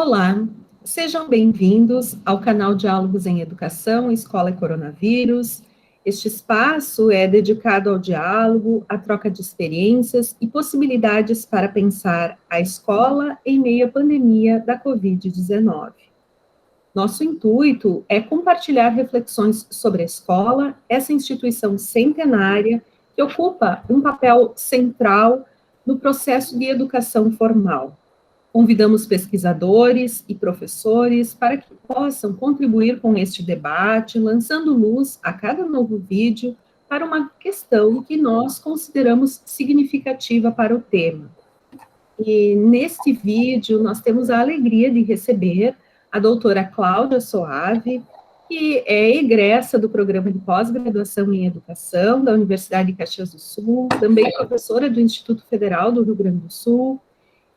Olá, sejam bem-vindos ao canal Diálogos em Educação, Escola e Coronavírus. Este espaço é dedicado ao diálogo, à troca de experiências e possibilidades para pensar a escola em meio à pandemia da Covid-19. Nosso intuito é compartilhar reflexões sobre a escola, essa instituição centenária que ocupa um papel central no processo de educação formal. Convidamos pesquisadores e professores para que possam contribuir com este debate, lançando luz a cada novo vídeo para uma questão que nós consideramos significativa para o tema. E neste vídeo nós temos a alegria de receber a doutora Cláudia Soave, que é egressa do programa de pós-graduação em educação da Universidade de Caxias do Sul, também professora do Instituto Federal do Rio Grande do Sul,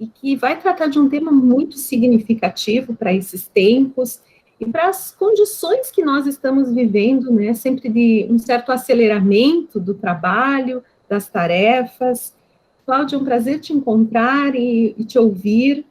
e que vai tratar de um tema muito significativo para esses tempos e para as condições que nós estamos vivendo, né, sempre de um certo aceleramento do trabalho, das tarefas. Cláudia, é um prazer te encontrar e te ouvir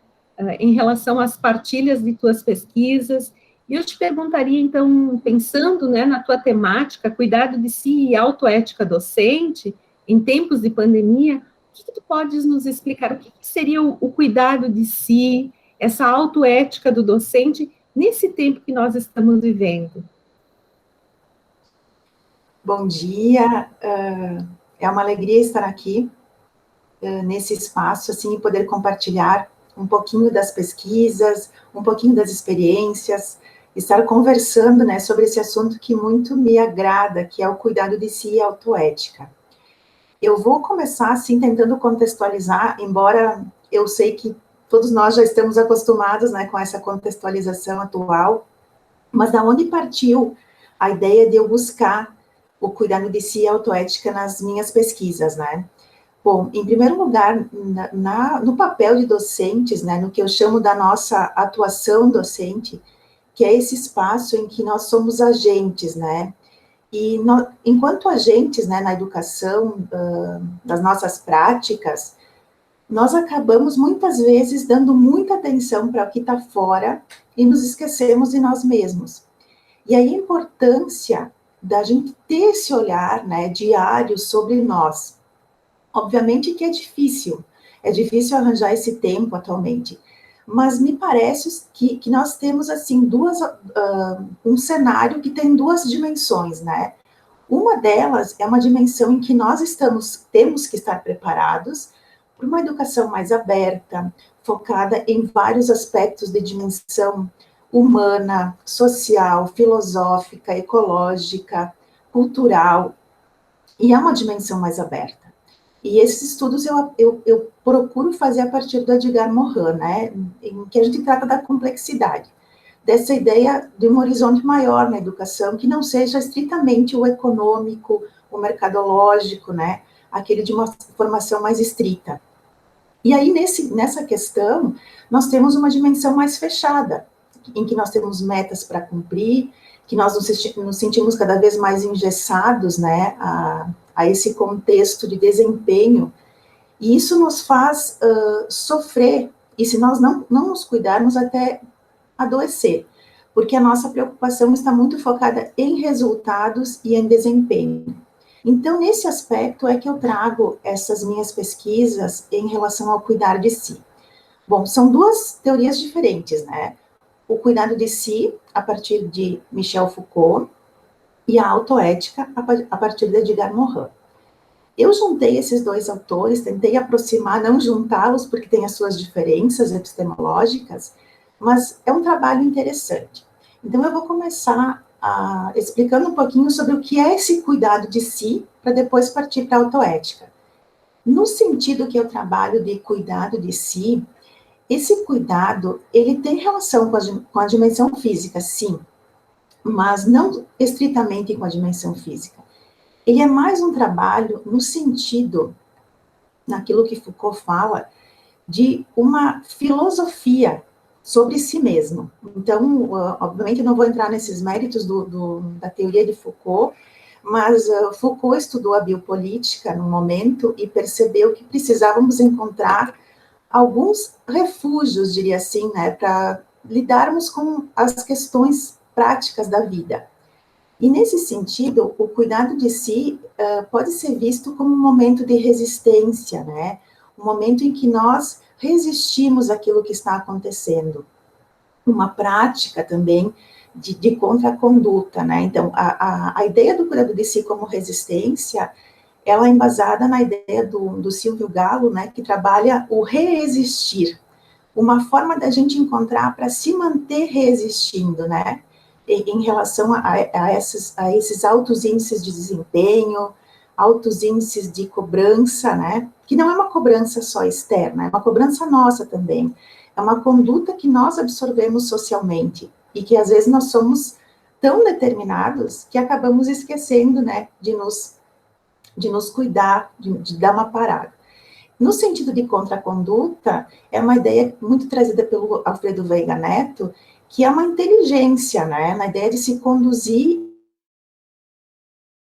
em relação às partilhas de tuas pesquisas. E eu te perguntaria, então, pensando, né, na tua temática, cuidado de si e autoética docente, em tempos de pandemia, o que tu podes nos explicar? O que seria o cuidado de si, essa autoética do docente, nesse tempo que nós estamos vivendo? Bom dia, é uma alegria estar aqui, nesse espaço, assim, e poder compartilhar um pouquinho das pesquisas, um pouquinho das experiências, estar conversando, né, sobre esse assunto que muito me agrada, que é o cuidado de si e a autoética. Eu vou começar, assim, tentando contextualizar, embora eu sei que todos nós já estamos acostumados, né, com essa contextualização atual, mas da onde partiu a ideia de eu buscar o cuidado de si e a autoética nas minhas pesquisas, né? Bom, em primeiro lugar, no papel de docentes, né, no que eu chamo da nossa atuação docente, que é esse espaço em que nós somos agentes, né? E enquanto agentes, né, na educação, das nossas práticas, nós acabamos muitas vezes dando muita atenção para o que está fora e nos esquecemos de nós mesmos. E aí a importância da gente ter esse olhar, né, diário sobre nós. Obviamente que é difícil arranjar esse tempo atualmente, mas me parece que nós temos, assim, um cenário que tem duas dimensões, né? Uma delas é uma dimensão em que nós temos que estar preparados para uma educação mais aberta, focada em vários aspectos de dimensão humana, social, filosófica, ecológica, cultural, e é uma dimensão mais aberta. E esses estudos eu procuro fazer a partir do Edgar Morin, né, em que a gente trata da complexidade, dessa ideia de um horizonte maior na educação, que não seja estritamente o econômico, o mercadológico, né, aquele de uma formação mais estrita. E aí, nessa questão, nós temos uma dimensão mais fechada, em que nós temos metas para cumprir, que nós nos sentimos cada vez mais engessados, né, a esse contexto de desempenho, e isso nos faz sofrer, e se nós não nos cuidarmos, até adoecer, porque a nossa preocupação está muito focada em resultados e em desempenho. Então, nesse aspecto é que eu trago essas minhas pesquisas em relação ao cuidar de si. Bom, são duas teorias diferentes, né? O cuidado de si, a partir de Michel Foucault, e a autoética, a partir de Edgar Morin. Eu juntei esses dois autores, tentei aproximar, não juntá-los, porque tem as suas diferenças epistemológicas, mas é um trabalho interessante. Então, eu vou começar explicando um pouquinho sobre o que é esse cuidado de si, para depois partir para a autoética. No sentido que eu trabalho de cuidado de si, esse cuidado, ele tem relação com a dimensão física, sim, mas não estritamente com a dimensão física. Ele é mais um trabalho no sentido, naquilo que Foucault fala, de uma filosofia sobre si mesmo. Então, obviamente, eu não vou entrar nesses méritos da teoria de Foucault, mas Foucault estudou a biopolítica no momento e percebeu que precisávamos encontrar alguns refúgios, diria assim, né, para lidarmos com as questões práticas da vida. E, nesse sentido, o cuidado de si pode ser visto como um momento de resistência, né? Um momento em que nós resistimos àquilo que está acontecendo. Uma prática também de contraconduta, né? Então, a ideia do cuidado de si como resistência, ela é embasada na ideia do Silvio Galo, né? Que trabalha o reexistir, uma forma da gente encontrar para se manter resistindo, né? Em relação a esses altos índices de desempenho, altos índices de cobrança, né? Que não é uma cobrança só externa, é uma cobrança nossa também. É uma conduta que nós absorvemos socialmente e que às vezes nós somos tão determinados que acabamos esquecendo, né? De nos cuidar, de dar uma parada. No sentido de contraconduta, é uma ideia muito trazida pelo Alfredo Veiga Neto, que é uma inteligência, né, na ideia de se conduzir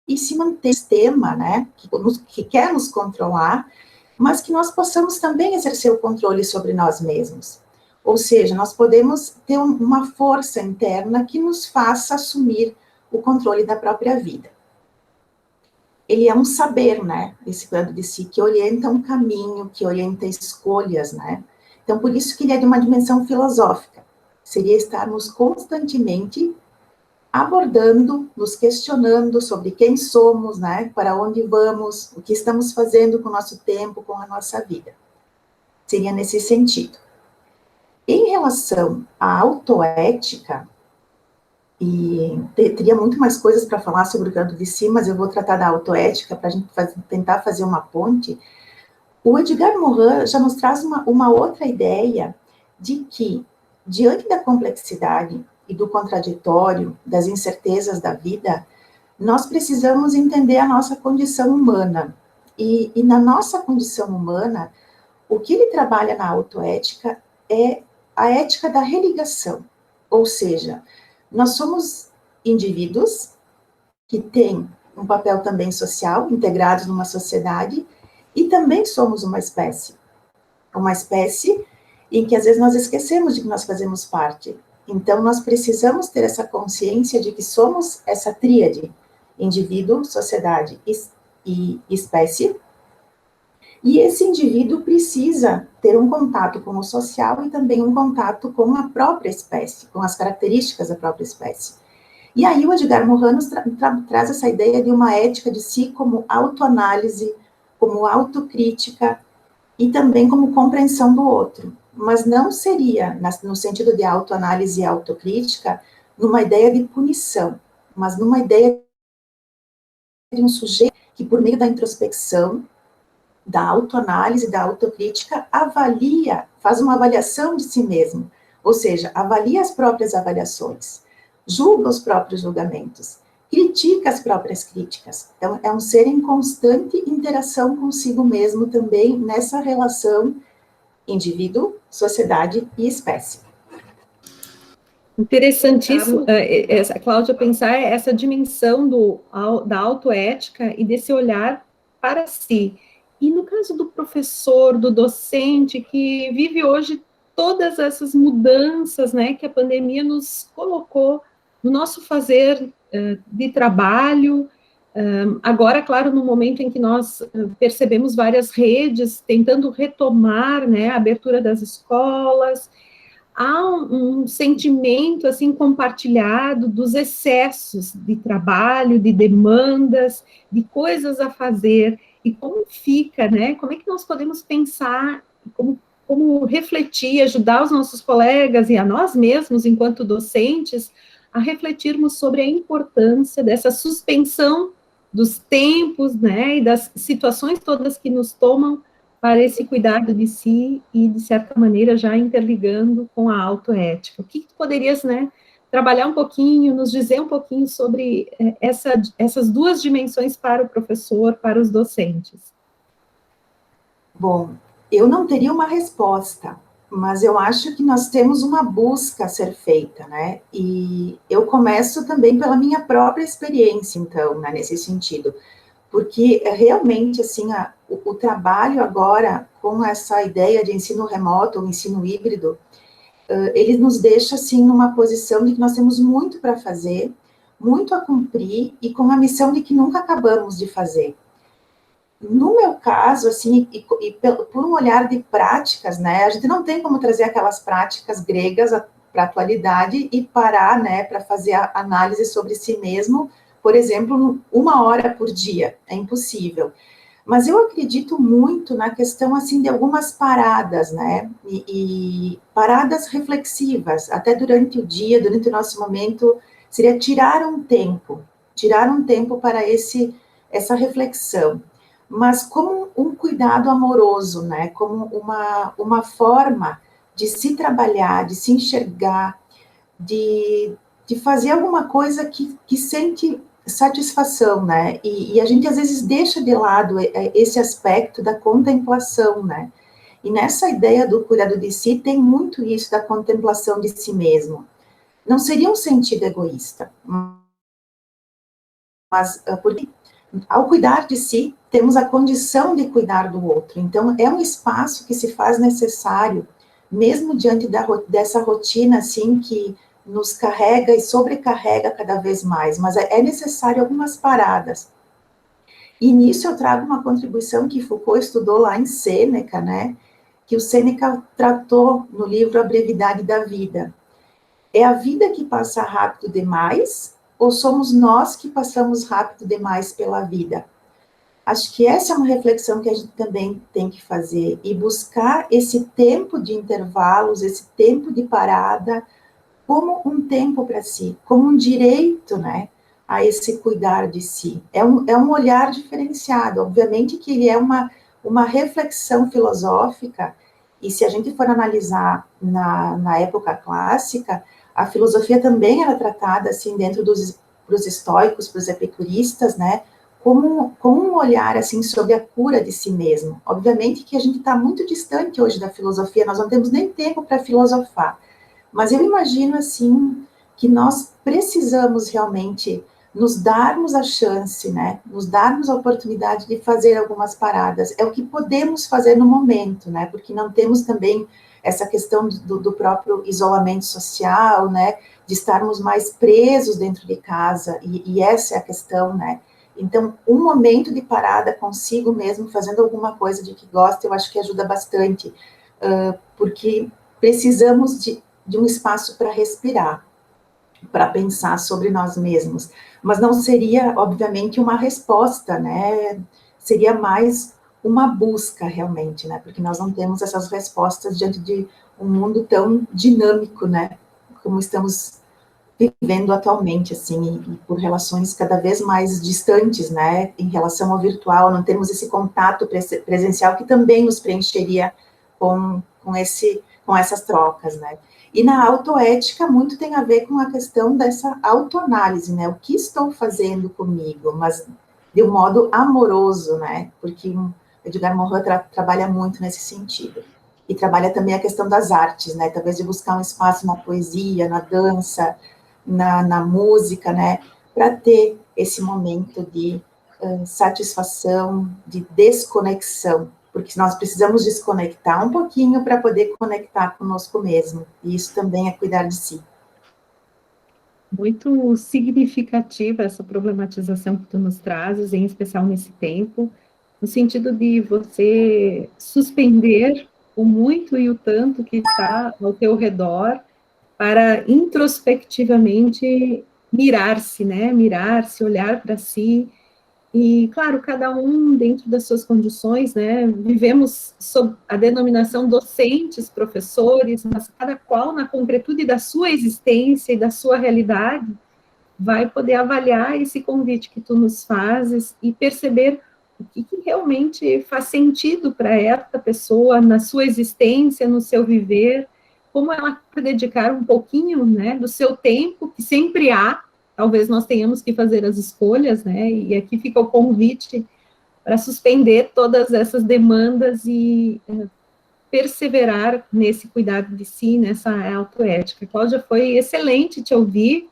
e se manter no sistema, né, que quer nos controlar, mas que nós possamos também exercer o controle sobre nós mesmos. Ou seja, nós podemos ter uma força interna que nos faça assumir o controle da própria vida. Ele é um saber, né, esse cuidado de si, que orienta um caminho, que orienta escolhas, né. Então, por isso que ele é de uma dimensão filosófica. Seria estarmos constantemente abordando, nos questionando sobre quem somos, né, para onde vamos, o que estamos fazendo com o nosso tempo, com a nossa vida. Seria nesse sentido. Em relação à autoética, e teria muito mais coisas para falar sobre o cuidado de si, mas eu vou tratar da autoética para a gente tentar fazer uma ponte. O Edgar Morin já nos traz uma outra ideia de que, diante da complexidade e do contraditório, das incertezas da vida, nós precisamos entender a nossa condição humana. E na nossa condição humana, o que ele trabalha na autoética é a ética da religação, ou seja, nós somos indivíduos que têm um papel também social, integrados numa sociedade, e também somos uma espécie em que às vezes nós esquecemos de que nós fazemos parte. Então, nós precisamos ter essa consciência de que somos essa tríade, indivíduo, sociedade e espécie, e esse indivíduo precisa ter um contato com o social e também um contato com a própria espécie, com as características da própria espécie. E aí o Edgar Morin traz essa ideia de uma ética de si como autoanálise, como autocrítica e também como compreensão do outro. Mas não seria, no sentido de autoanálise e autocrítica, numa ideia de punição, mas numa ideia de um sujeito que, por meio da introspecção, da autoanálise, da autocrítica, faz uma avaliação de si mesmo, ou seja, avalia as próprias avaliações, julga os próprios julgamentos, critica as próprias críticas. Então, é um ser em constante interação consigo mesmo também nessa relação indivíduo, sociedade e espécie. Interessantíssimo, Cláudia, pensar essa dimensão da autoética e desse olhar para si. E no caso do professor, do docente, que vive hoje todas essas mudanças, né, que a pandemia nos colocou no nosso fazer de trabalho, agora, claro, no momento em que nós percebemos várias redes tentando retomar, né, a abertura das escolas, há um sentimento, assim, compartilhado dos excessos de trabalho, de demandas, de coisas a fazer, e como fica, né, como é que nós podemos pensar, como refletir, ajudar os nossos colegas e a nós mesmos, enquanto docentes, a refletirmos sobre a importância dessa suspensão dos tempos, né, e das situações todas que nos tomam para esse cuidado de si e, de certa maneira, já interligando com a autoética. O que tu poderias, né, trabalhar um pouquinho, nos dizer um pouquinho sobre essas duas dimensões para o professor, para os docentes? Bom, eu não teria uma resposta, mas eu acho que nós temos uma busca a ser feita, né? E eu começo também pela minha própria experiência, então, né, nesse sentido. Porque realmente, assim, o trabalho agora com essa ideia de ensino remoto, ou ensino híbrido, ele nos deixa, assim, numa posição de que nós temos muito para fazer, muito a cumprir, e com a missão de que nunca acabamos de fazer. No meu caso, assim, e por um olhar de práticas, né, a gente não tem como trazer aquelas práticas gregas para a atualidade e parar, né, para fazer a análise sobre si mesmo, por exemplo, 1 hora por dia, é impossível. Mas eu acredito muito na questão, assim, de algumas paradas, né, e paradas reflexivas, até durante o dia, durante o nosso momento, seria tirar um tempo para essa reflexão, mas como um cuidado amoroso, né, como uma forma de se trabalhar, de se enxergar, de fazer alguma coisa que sente satisfação, né, e a gente às vezes deixa de lado esse aspecto da contemplação, né, e nessa ideia do cuidado de si tem muito isso da contemplação de si mesmo. Não seria um sentido egoísta, mas porque ao cuidar de si, temos a condição de cuidar do outro. Então, é um espaço que se faz necessário, mesmo diante dessa rotina, assim, que nos carrega e sobrecarrega cada vez mais, mas é necessário algumas paradas. E nisso eu trago uma contribuição que Foucault estudou lá em Sêneca, né, que o Sêneca tratou no livro A Brevidade da Vida. É a vida que passa rápido demais, ou somos nós que passamos rápido demais pela vida? Acho que essa é uma reflexão que a gente também tem que fazer, e buscar esse tempo de intervalos, esse tempo de parada, como um tempo para si, como um direito, né, a esse cuidar de si. É um olhar diferenciado, obviamente que ele é uma reflexão filosófica, e se a gente for analisar na época clássica, a filosofia também era tratada, assim, dentro dos estoicos, para os epicuristas, né, como um olhar, assim, sobre a cura de si mesmo. Obviamente que a gente está muito distante hoje da filosofia, nós não temos nem tempo para filosofar, mas eu imagino, assim, que nós precisamos realmente nos darmos a chance, né, nos darmos a oportunidade de fazer algumas paradas. É o que podemos fazer no momento, né, porque não temos também essa questão do próprio isolamento social, né, de estarmos mais presos dentro de casa, e essa é a questão, né. Então, um momento de parada consigo mesmo, fazendo alguma coisa de que gosta, eu acho que ajuda bastante, porque precisamos de um espaço para respirar, para pensar sobre nós mesmos, mas não seria, obviamente, uma resposta, né, seria mais uma busca, realmente, né, porque nós não temos essas respostas diante de um mundo tão dinâmico, né, como estamos vivendo atualmente, assim, e por relações cada vez mais distantes, né, em relação ao virtual, não temos esse contato presencial que também nos preencheria com essas trocas, né. E na autoética, muito tem a ver com a questão dessa autoanálise, né, o que estou fazendo comigo, mas de um modo amoroso, né, porque o Edgar Morin trabalha muito nesse sentido. E trabalha também a questão das artes, né, talvez de buscar um espaço na poesia, na dança, na música, né, para ter esse momento de satisfação, de desconexão, porque nós precisamos desconectar um pouquinho para poder conectar conosco mesmo, e isso também é cuidar de si. Muito significativa essa problematização que tu nos trazes, em especial nesse tempo, no sentido de você suspender o muito e o tanto que está ao teu redor para introspectivamente mirar-se, né? Mirar-se, olhar para si. E, claro, cada um dentro das suas condições, né? Vivemos sob a denominação docentes, professores, mas cada qual, na concretude da sua existência e da sua realidade, vai poder avaliar esse convite que tu nos fazes e perceber o que realmente faz sentido para essa pessoa, na sua existência, no seu viver, como ela pode dedicar um pouquinho, né, do seu tempo, que sempre há. Talvez nós tenhamos que fazer as escolhas, né, e aqui fica o convite para suspender todas essas demandas e perseverar nesse cuidado de si, nessa autoética. Cláudia, foi excelente te ouvir.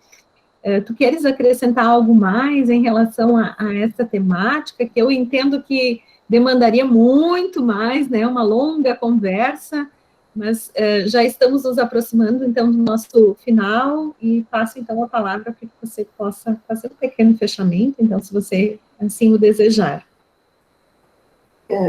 Tu queres acrescentar algo mais em relação a essa temática, que eu entendo que demandaria muito mais, né, uma longa conversa, mas já estamos nos aproximando, então, do nosso final, e passo, então, a palavra para que você possa fazer um pequeno fechamento, então, se você assim o desejar.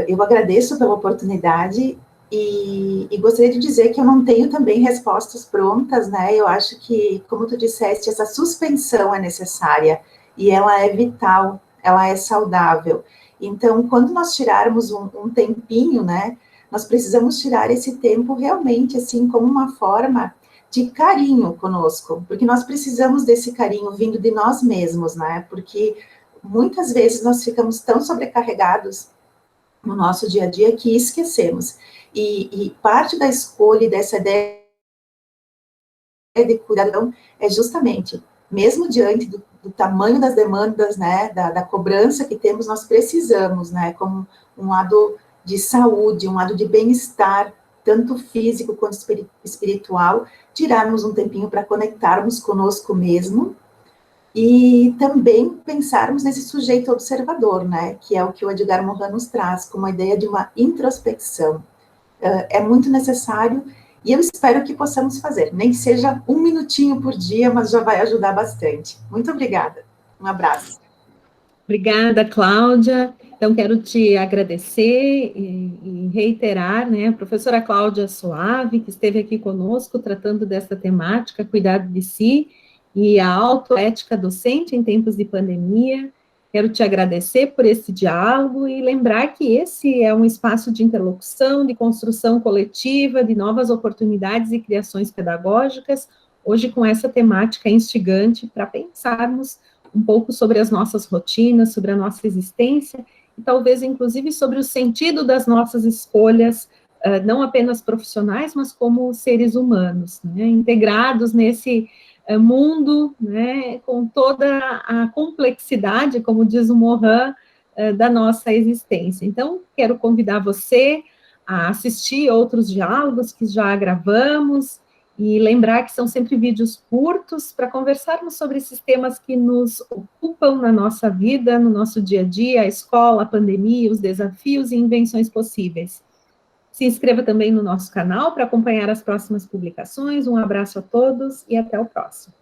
Eu agradeço pela oportunidade e gostaria de dizer que eu não tenho também respostas prontas, né? Eu acho que, como tu disseste, essa suspensão é necessária e ela é vital, ela é saudável. Então, quando nós tirarmos um tempinho, né? Nós precisamos tirar esse tempo realmente, assim, como uma forma de carinho conosco, porque nós precisamos desse carinho vindo de nós mesmos, né? Porque muitas vezes nós ficamos tão sobrecarregados no nosso dia a dia que esquecemos. E parte da escolha dessa ideia de cuidadão é justamente, mesmo diante do tamanho das demandas, né, da cobrança que temos, nós precisamos, né, como um lado de saúde, um lado de bem-estar, tanto físico quanto espiritual, tirarmos um tempinho para conectarmos conosco mesmo, e também pensarmos nesse sujeito observador, né, que é o que o Edgar Morin nos traz, como a ideia de uma introspecção. É muito necessário, e eu espero que possamos fazer, nem que seja 1 minutinho por dia, mas já vai ajudar bastante. Muito obrigada. Um abraço. Obrigada, Cláudia. Então, quero te agradecer e reiterar, né, a professora Cláudia Soave, que esteve aqui conosco tratando dessa temática, cuidado de si, e a autoética docente em tempos de pandemia. Quero te agradecer por esse diálogo e lembrar que esse é um espaço de interlocução, de construção coletiva, de novas oportunidades e criações pedagógicas, hoje com essa temática instigante para pensarmos um pouco sobre as nossas rotinas, sobre a nossa existência, e talvez, inclusive, sobre o sentido das nossas escolhas, não apenas profissionais, mas como seres humanos, né, integrados nesse mundo, né, com toda a complexidade, como diz o Morin, da nossa existência. Então, quero convidar você a assistir outros diálogos que já gravamos, e lembrar que são sempre vídeos curtos para conversarmos sobre esses temas que nos ocupam na nossa vida, no nosso dia a dia, a escola, a pandemia, os desafios e invenções possíveis. Se inscreva também no nosso canal para acompanhar as próximas publicações. Um abraço a todos e até o próximo.